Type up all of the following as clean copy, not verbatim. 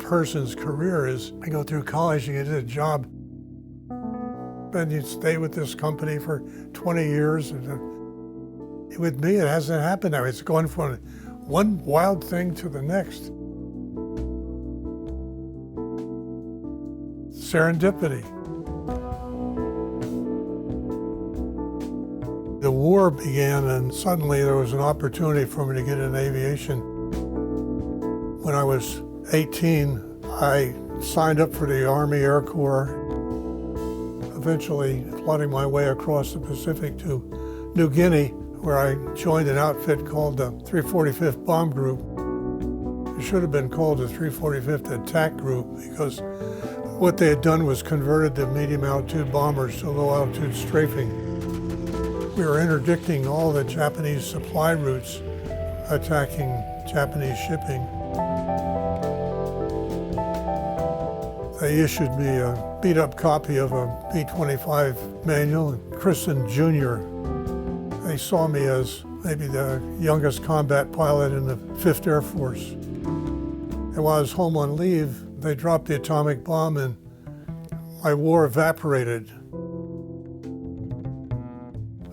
person's career is you go through college, you get a job, and you stay with this company for 20 years. And with me, it hasn't happened now. It's going from one wild thing to the next. Serendipity. The war began, and suddenly there was an opportunity for me to get in aviation. When I was 18, I signed up for the Army Air Corps, eventually plodding my way across the Pacific to New Guinea, where I joined an outfit called the 345th Bomb Group. It should have been called the 345th Attack Group, because what they had done was converted the medium altitude bombers to low altitude strafing. We were interdicting all the Japanese supply routes, attacking Japanese shipping. They issued me a beat-up copy of a B-25 manual and christened Junior. They saw me as maybe the youngest combat pilot in the 5th Air Force. And while I was home on leave, they dropped the atomic bomb and my war evaporated.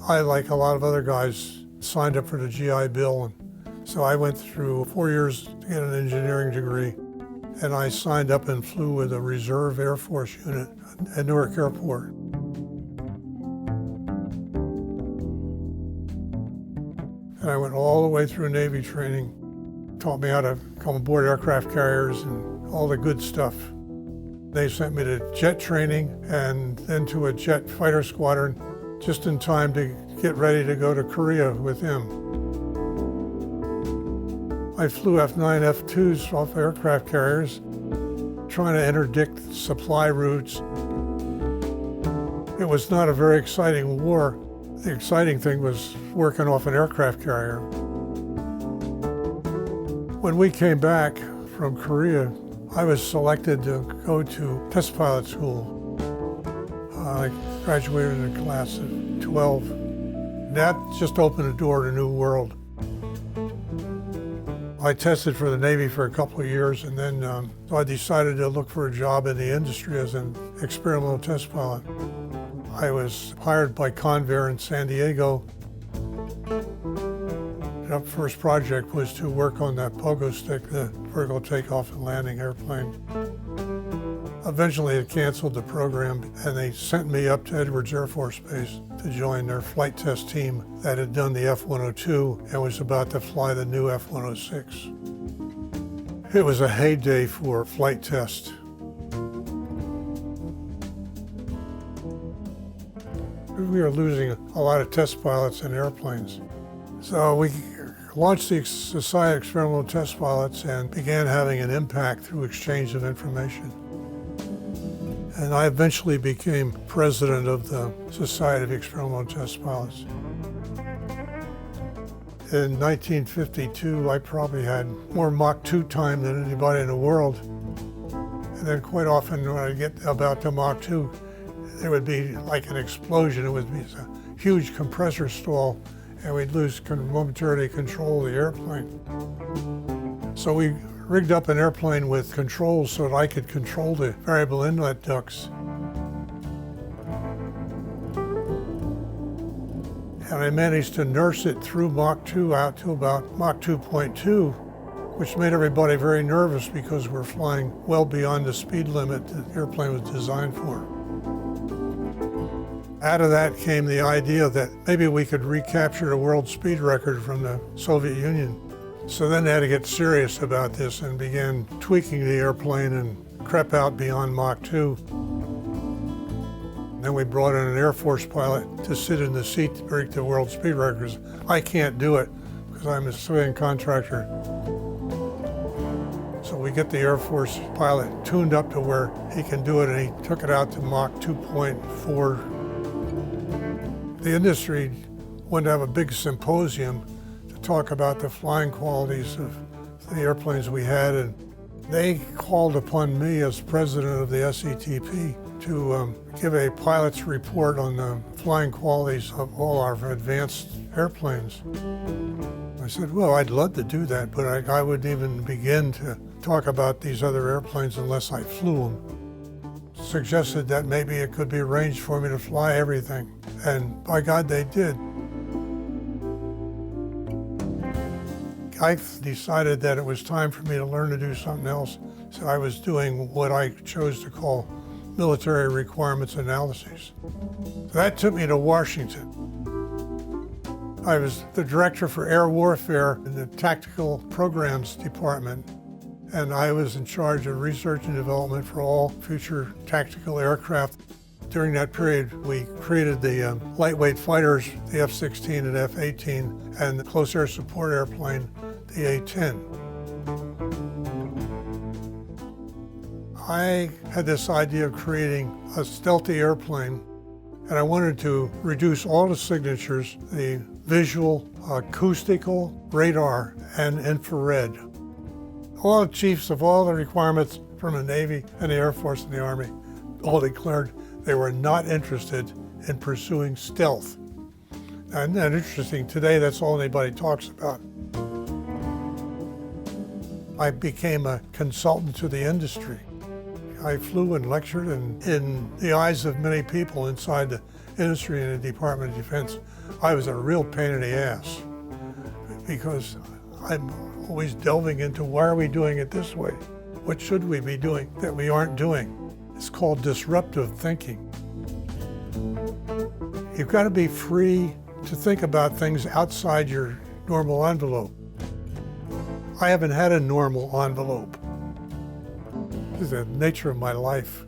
I, like a lot of other guys, signed up for the GI Bill, and so I went through 4 years to get an engineering degree, and I signed up and flew with a reserve Air Force unit at Newark Airport. And I went all the way through Navy training, taught me how to come aboard aircraft carriers and all the good stuff. They sent me to jet training and then to a jet fighter squadron, just in time to get ready to go to Korea with him. I flew F-9, F-2s off aircraft carriers, trying to interdict supply routes. It was not a very exciting war. The exciting thing was working off an aircraft carrier. When we came back from Korea, I was selected to go to test pilot school. I graduated in a class of 12. That just opened a door to a new world. I tested for the Navy for a couple of years, and then so I decided to look for a job in the industry as an experimental test pilot. I was hired by Convair in San Diego. The first project was to work on that pogo stick, the vertical takeoff and landing airplane. Eventually it canceled the program, and they sent me up to Edwards Air Force Base to join their flight test team that had done the F-102 and was about to fly the new F-106. It was a heyday for flight test. We were losing a lot of test pilots and airplanes. So we launched the Society of Experimental Test Pilots and began having an impact through exchange of information. And I eventually became president of the Society of Experimental Test Pilots. In 1952, I probably had more Mach 2 time than anybody in the world. And then quite often when I get about to Mach 2, there would be like an explosion. It would be a huge compressor stall, and we'd lose momentarily control of the airplane. So we rigged up an airplane with controls so that I could control the variable inlet ducts. And I managed to nurse it through Mach 2 out to about Mach 2.2, which made everybody very nervous because we're flying well beyond the speed limit the airplane was designed for. Out of that came the idea that maybe we could recapture the world speed record from the Soviet Union. So then they had to get serious about this and began tweaking the airplane and crept out beyond Mach 2. Then we brought in an Air Force pilot to sit in the seat to break the world speed records. I can't do it because I'm a civilian contractor. So we get the Air Force pilot tuned up to where he can do it, and he took it out to Mach 2.4. The industry wanted to have a big symposium to talk about the flying qualities of the airplanes we had, and they called upon me as president of the SETP to give a pilot's report on the flying qualities of all our advanced airplanes. I said, well, I'd love to do that, but I wouldn't even begin to talk about these other airplanes unless I flew them. Suggested that maybe it could be arranged for me to fly everything. And by God, they did. I decided that it was time for me to learn to do something else. So I was doing what I chose to call military requirements analyses. So that took me to Washington. I was the director for air warfare in the tactical programs department, and I was in charge of research and development for all future tactical aircraft. During that period, we created the lightweight fighters, the F-16 and F-18, and the close air support airplane, the A-10. I had this idea of creating a stealthy airplane, and I wanted to reduce all the signatures, the visual, acoustical, radar, and infrared. All the chiefs of all the requirements from the Navy and the Air Force and the Army all declared they were not interested in pursuing stealth. And interesting, today that's all anybody talks about. I became a consultant to the industry. I flew and lectured, and in the eyes of many people inside the industry and the Department of Defense, I was a real pain in the ass because I'm always delving into why are we doing it this way? What should we be doing that we aren't doing? It's called disruptive thinking. You've got to be free to think about things outside your normal envelope. I haven't had a normal envelope. This is the nature of my life.